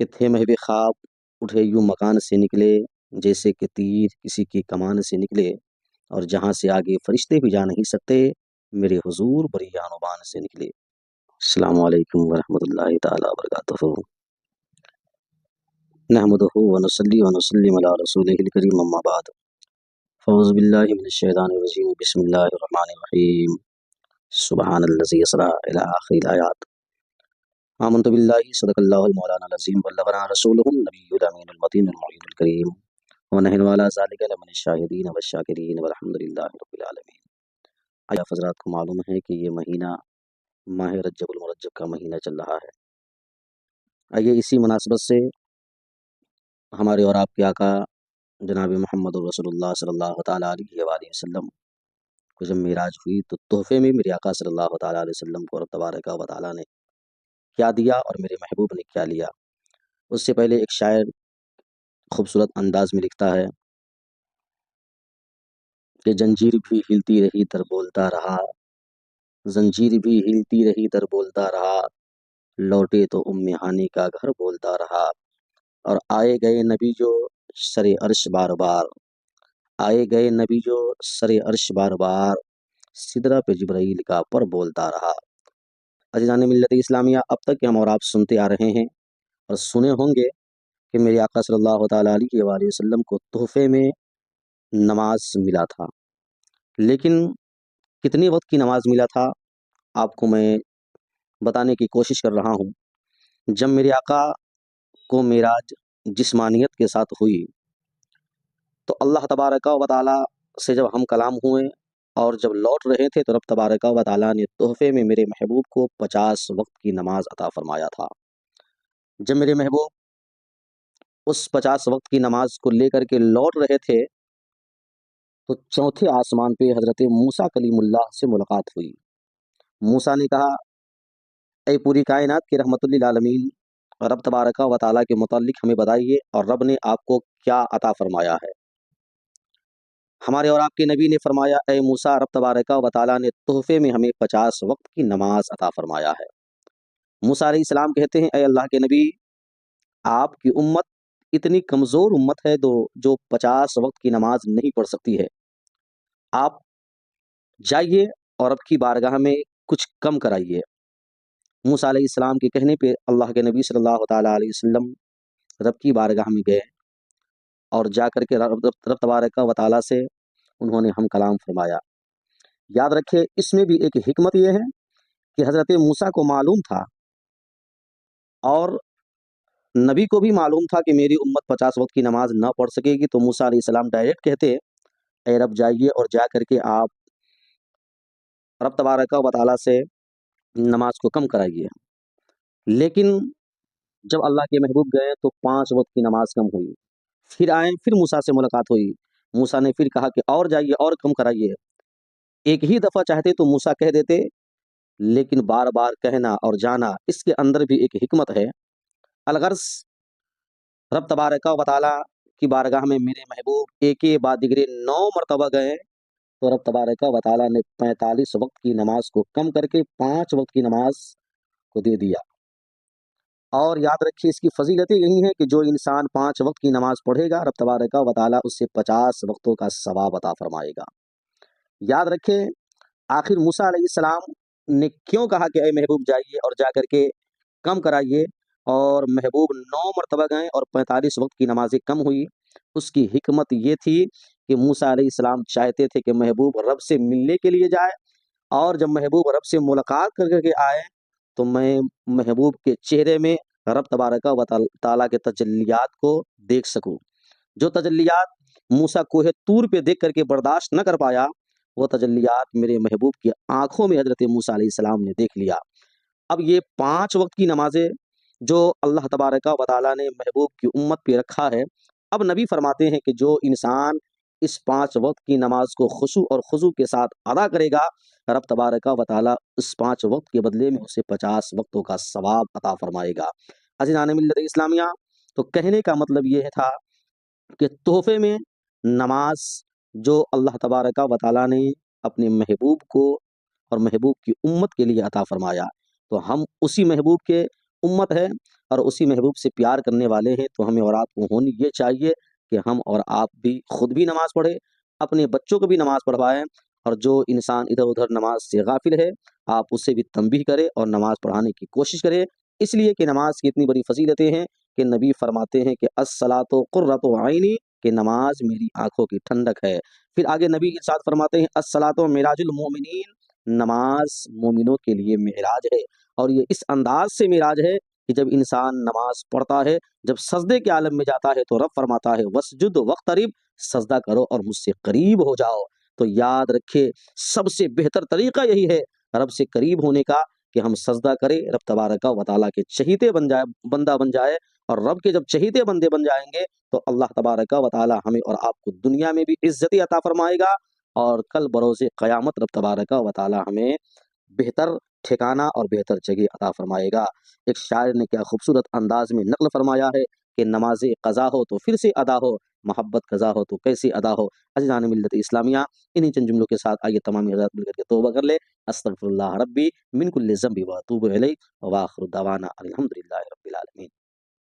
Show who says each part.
Speaker 1: کہ تھے محب خواب اٹھے یوں مکان سے نکلے، جیسے کہ تیر کسی کی کمان سے نکلے، اور جہاں سے آگے فرشتے بھی جا نہیں سکتے، میرے حضور بری آن و بان سے نکلے۔ السلام علیکم ورحمۃ اللہ تعالیٰ وبرکاتہ۔ نحمدہ ونصلی ونسلم علی رسولہ الکریم، اما بعد، فاعوذ باللہ من الشیطان الرجیم، بسم اللہ الرحمن الرحیم، سبحان الذی اسریٰ الی آخر الآیات۔ آمنت باللہ صدق اللہ المولانا العظیم، بلغنا رسولہ النبی الامین المتین المعین الکریم، ونحن علی ذلک لمن الشاہدین والشاکرین والحمد للہ رب العالمین۔ آیا حضرات کو معلوم ہے کہ یہ مہینہ ماہ رجب المرجب کا مہینہ چل رہا ہے۔ آئیے اسی مناسبت سے ہمارے اور آپ کے آقا جناب محمد رسول اللہ صلی اللہ تعالیٰ علیہ وآلہ وسلم کو جب معراج ہوئی تو تحفے میں میرے آقا صلی اللہ تعالیٰ علیہ وسلم کو رب تبارک و تعالیٰ نے کیا دیا اور میرے محبوب نے کیا لیا۔ اس سے پہلے ایک شاعر خوبصورت انداز میں لکھتا ہے کہ زنجیر بھی ہلتی رہی در بولتا رہا، زنجیر بھی ہلتی رہی در بولتا رہا، لوٹے تو ام ہانی کا گھر بولتا رہا، اور آئے گئے نبی جو سر عرش بار بار، آئے گئے نبی جو سر عرش بار بار، سدرہ پہ جبرائیل کا پر بولتا رہا۔ عزیزان ملت اسلامیہ، اب تک کہ ہم اور آپ سنتے آ رہے ہیں اور سنے ہوں گے کہ میرے آقا صلی اللہ تعالیٰ علیہ وآلہ وسلم کو تحفے میں نماز ملا تھا، لیکن کتنے وقت کی نماز ملا تھا آپ کو میں بتانے کی کوشش کر رہا ہوں۔ جب میرے آقا کو معراج جسمانیت کے ساتھ ہوئی تو اللہ تبارک و تعالیٰ سے جب ہم کلام ہوئے اور جب لوٹ رہے تھے تو رب تبارک و تعالیٰ نے تحفے میں میرے محبوب کو 50 وقت کی نماز عطا فرمایا تھا۔ جب میرے محبوب اس 50 وقت کی نماز کو لے کر کے لوٹ رہے تھے تو چوتھے آسمان پہ حضرت موسیٰ کلیم اللہ سے ملاقات ہوئی۔ موسیٰ نے کہا، اے پوری کائنات کے رحمت للعالمین رب تبارک و تعالیٰ کے متعلق ہمیں بتائیے، اور رب نے آپ کو کیا عطا فرمایا ہے۔ ہمارے اور آپ کے نبی نے فرمایا، اے موسیٰ، رب تبارک و تعالیٰ نے تحفے میں ہمیں 50 وقت کی نماز عطا فرمایا ہے۔ موسیٰ علیہ السلام کہتے ہیں، اے اللہ کے نبی، آپ کی امت اتنی کمزور امت ہے جو 50 وقت کی نماز نہیں پڑھ سکتی ہے، آپ جائیے اور رب کی بارگاہ میں کچھ کم کرائیے۔ موسیٰ علیہ السلام کے کہنے پہ اللہ کے نبی صلی اللہ تعالیٰ علیہ وسلم رب کی بارگاہ میں گئے اور جا کر کے رب تبارک و تعالیٰ سے انہوں نے ہم کلام فرمایا۔ یاد رکھے، اس میں بھی ایک حکمت یہ ہے کہ حضرت موسیٰ کو معلوم تھا اور نبی کو بھی معلوم تھا کہ میری امت 50 وقت کی نماز نہ پڑھ سکے گی، تو موسیٰ علیہ السلام ڈائریکٹ کہتے، اے رب جائیے اور جا کر کے آپ رب تبارک و تعالیٰ سے نماز کو کم کرائیے۔ لیکن جب اللہ کے محبوب گئے تو 5 وقت کی نماز کم ہوئی، پھر آئے، پھر موسیٰ سے ملاقات ہوئی، موسیٰ نے پھر کہا کہ اور جائیے اور کم کرائیے۔ ایک ہی دفعہ چاہتے تو موسیٰ کہہ دیتے، لیکن بار بار کہنا اور جانا، اس کے اندر بھی ایک حکمت ہے۔ الغرض رب تبارک و تعالیٰ کی بارگاہ میں میرے محبوب ایک بعد دیگرے 9 مرتبہ گئے تو رب تبارک و تعالیٰ نے 45 وقت کی نماز کو کم کر کے 5 وقت کی نماز کو دے دیا۔ اور یاد رکھیے، اس کی فضیلتیں یہی ہیں کہ جو انسان 5 وقت کی نماز پڑھے گا رب تبارک و تعالیٰ اس سے 50 وقتوں کا ثواب عطا فرمائے گا۔ یاد رکھیں، آخر موسیٰ علیہ السلام نے کیوں کہا کہ اے محبوب جائیے اور جا کر کے کم کرائیے، اور محبوب 9 مرتبہ گئے اور 45 وقت کی نمازیں کم ہوئی؟ اس کی حکمت یہ تھی کہ موسیٰ علیہ السلام چاہتے تھے کہ محبوب رب سے ملنے کے لیے جائے، اور جب محبوب رب سے ملاقات کر کے آئے تو میں محبوب کے چہرے میں رب تبارک و تعالیٰ کے تجلیات کو دیکھ سکوں۔ جو تجلیات موسیٰ کوہ طور پہ دیکھ کر کے برداشت نہ کر پایا، وہ تجلیات میرے محبوب کی آنکھوں میں حضرت موسیٰ علیہ السلام نے دیکھ لیا۔ اب یہ 5 وقت کی نمازیں جو اللہ تبارک و تعالیٰ نے محبوب کی امت پہ رکھا ہے، اب نبی فرماتے ہیں کہ جو انسان اس 5 وقت کی نماز کو خشوع اور خضوع کے ساتھ ادا کرے گا، رب تبارک و تعالیٰ اس 5 وقت کے بدلے میں اسے 50 وقتوں کا ثواب عطا فرمائے گا۔ عزیزان ملت اسلامیہ، تو کہنے کا مطلب یہ تھا کہ تحفے میں نماز جو اللہ تبارک و تعالیٰ نے اپنے محبوب کو اور محبوب کی امت کے لیے عطا فرمایا، تو ہم اسی محبوب کے امت ہے اور اسی محبوب سے پیار کرنے والے ہیں، تو ہمیں اور آپ کو ہونی یہ چاہیے کہ ہم اور آپ بھی خود بھی نماز پڑھیں، اپنے بچوں کو بھی نماز پڑھوائیں، اور جو انسان ادھر ادھر نماز سے غافل ہے آپ اسے بھی تنبیہ کریں اور نماز پڑھانے کی کوشش کریں، اس لیے کہ نماز کی اتنی بڑی فضیلتیں ہیں کہ نبی فرماتے ہیں کہ الصلاۃ قرۃ عینی، کہ نماز میری آنکھوں کی ٹھنڈک ہے۔ پھر آگے نبی ارشاد فرماتے ہیں الصلاۃ معراج المومنین، نماز مومنوں کے لیے معراج ہے، اور یہ اس انداز سے معراج ہے کہ جب انسان نماز پڑھتا ہے، جب سجدے کے عالم میں جاتا ہے تو رب فرماتا ہے وسجد وقترب، سجدہ کرو اور مجھ سے قریب ہو جاؤ۔ تو یاد رکھے سب سے بہتر طریقہ یہی ہے رب سے قریب ہونے کا کہ ہم سجدہ کریں، رب تبارک و تعالیٰ کے چہیتے بندہ بن جائے، اور رب کے جب چہیتے بندے بن جائیں گے تو اللہ تبارک و تعالیٰ ہمیں اور آپ کو دنیا میں بھی عزت عطا فرمائے گا، اور کل بروز قیامت رب تبارک و تعالیٰ ہمیں بہتر ٹھکانہ اور بہتر جگہ عطا فرمائے گا۔ ایک شاعر نے کیا خوبصورت انداز میں نقل فرمایا ہے کہ نماز قضا ہو تو پھر سے ادا ہو، محبت قضا ہو تو کیسے ادا ہو۔ عزیزان ملت اسلامیہ، انہی چند جملوں کے ساتھ آئیے تمام حضرات مل کر کے توبہ کر لے۔ استغفر اللہ ربی من کل ذنب و اتوب الیہ، وآخر دعوانا الحمد للہ رب العالمین۔